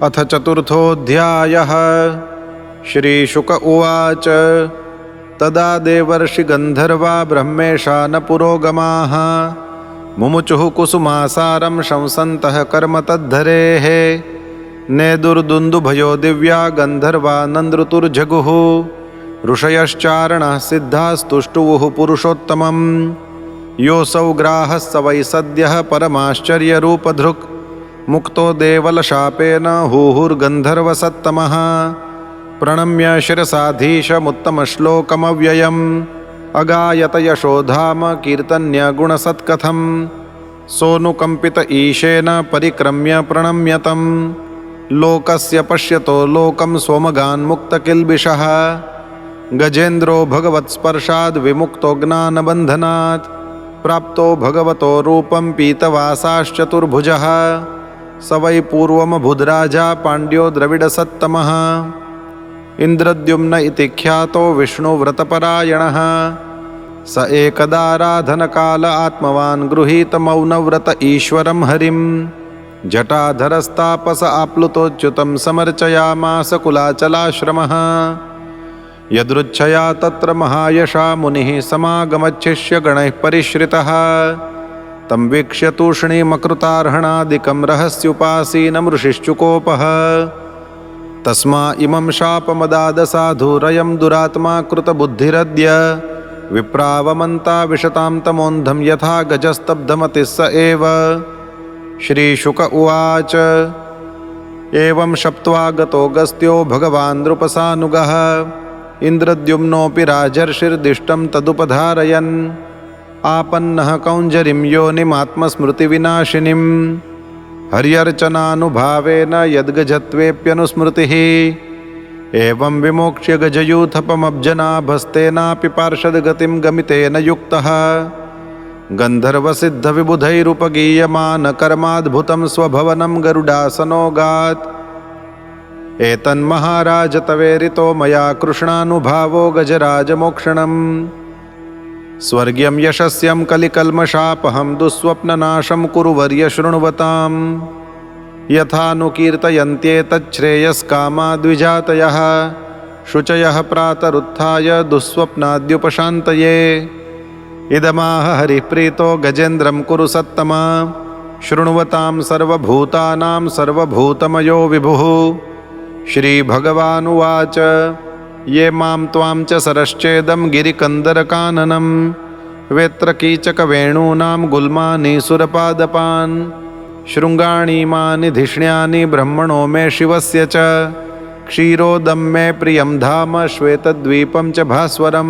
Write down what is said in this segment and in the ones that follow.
अथ चतुर्थोऽध्यायः। श्रीशुक उवाच तदा देवर्षि गन्धर्वा ब्रह्मेशान पुरोगमाः मुमुचुः कुसुमासारं शंसन्तः कर्म तद्धरेः नेदुर्दुन्दुभयो दिव्या गन्धर्वा नन्दृतुर्जगुः ऋषयश्चारणः सिद्धास्तुष्टुवुः पुरुषोत्तमम् योऽसौ ग्राहः स वै सद्यः परमाश्चर्यरूपधृक् मुक्तो देवलशापेन हुहुर्गन्धर्वसत्तमः प्रणम्य शिरसाधीशमुत्तमश्लोकमव्ययम् अगायत यशोधाम कीर्तन्यगुणसत्कथम् सोऽनुकम्पित ईशेन परिक्रम्य प्रणम्यतम् लोकस्य पश्यतो लोकं स्वमगान्मुक्तकिल्बिषः गजेन्द्रो भगवत्स्पर्शाद् विमुक्तो ज्ञानबन्धनात् प्राप्तो भगवतो रूपं पीतवासाश्चतुर्भुजः स वै पूर्वमभुद्राजा पाण्ड्यो द्रविडसत्तमः इन्द्रद्युम्न इति ख्यातो विष्णुव्रतपरायणः स एकदाराधनकाल आत्मवान् गृहीतमौनव्रत ईश्वरं हरिं जटाधरस्तापस आप्लुतोच्युतं समर्चयामास कुलाचलाश्रमः यदृच्छया तत्र महायशा मुनिः समागमच्छिष्यगणैः परिश्रितः तं वीक्ष्य तूष्णीमकृतार्हणादिकं रहस्युपासीनं ऋषिश्चुकोपः तस्मा इमं शापमदादसाधुरयं दुरात्मा कृतबुद्धिरद्य विप्रावमन्ता विशतां तमोन्धं यथा गजस्तब्धमतिः स एव। श्रीशुक उवाच एवं शप्त्वा गतो गस्त्यो भगवान् नृपसानुगः इन्द्रद्युम्नोऽपि राजर्षिर्दिष्टं तदुपधारयन् आपन्नः कौञ्जरीं योनिमात्मस्मृतिविनाशिनीं हर्यर्चनानुभावेन यद्गजत्वेऽप्यनुस्मृतिः एवं विमोक्ष्य गजयूथपमब्जनाभस्तेनापि पार्षद्गतिं गमितेन युक्तः गन्धर्वसिद्धविबुधैरुपगीयमानकर्माद्भुतं स्वभवनं गरुडासनोगात् एतन्महाराज तवेरितो मया कृष्णानुभावो गजराजमोक्षणम् स्वर्ग्यं यशस्यं कलिकल्मषापहं दुःस्वप्ननाशं कुरु वर्य शृण्वताम् यथानुकीर्तयन्त्येतच्छ्रेयस्कामाद्विजातयः शुचयः प्रातरुत्थाय दुःस्वप्नाद्युपशान्तये इदमाह हरिः प्रीतो गजेन्द्रं कुरु सत्तमा शृण्वतां सर्वभूतानां सर्वभूतमयो विभुः। श्रीभगवानुवाच ये मां त्वां च सरश्चेदं गिरिकन्दरकाननं वेत्रकीचकवेणूनां गुल्मानि सुरपादपान् शृङ्गाणीमानि धिष्ण्यानि ब्रह्मणो मे शिवस्य च क्षीरोदं मे प्रियं धाम श्वेतद्वीपं च भास्वरं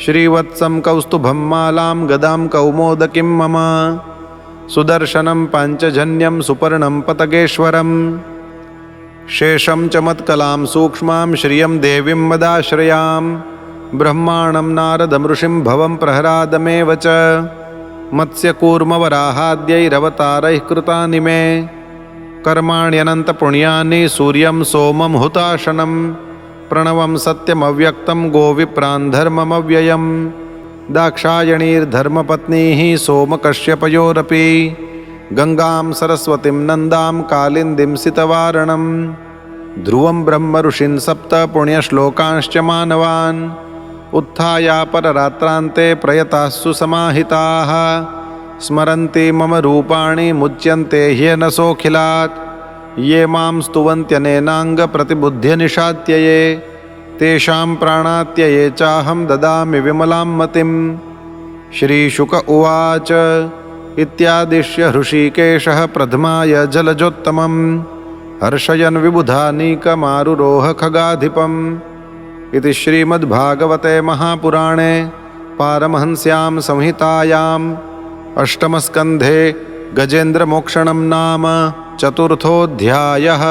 श्रीवत्सं कौस्तुभं मालां गदां कौमोदकीं मम सुदर्शनं पाञ्चजन्यं सुपर्णं पतगेश्वरम् शेषं च मत्कलां सूक्ष्मां श्रियं देवीं मदाश्रयां ब्रह्माणं नारदमृषिं भवं प्रह्लादमेव च मत्स्यकूर्मवराहाद्यैरवतारैः कृतानि मे कर्माण्यनन्तपुण्यानि सूर्यं सोमं हुताशनं प्रणवं सत्यमव्यक्तं गोविप्रान् धर्ममव्ययं दाक्षायणीर्धर्मपत्नीः सोमकश्यपयोरपि गंगां सरस्वतीं नन्दां कालिन्दीं सितवारणं ध्रुवं ब्रह्म ऋषीन् सप्त पुण्यश्लोकांश्च मानवान् उत्थाया पररात्रान्ते प्रयताः सुसमाहिताः स्मरन्ति मम रूपाणि मुच्यन्ते ह्येनसोऽखिलात् ये मां स्तुवन्त्यनेनाङ्गप्रतिबुद्ध्यनिषाद्यये तेषां प्राणात्यये चाहं ददामि विमलां मतिम्। श्रीशुक उवाच इत्यादिश्य हृषीकेशः प्रथमाय जलजोत्तमं हर्षयन् विबुधानीकमारुरोह खगाधिपम् इति श्रीमद्भागवते महापुराणे पारमहंस्यां संहितायाम् अष्टमस्कन्धे गजेन्द्रमोक्षणं नाम चतुर्थोऽध्यायः।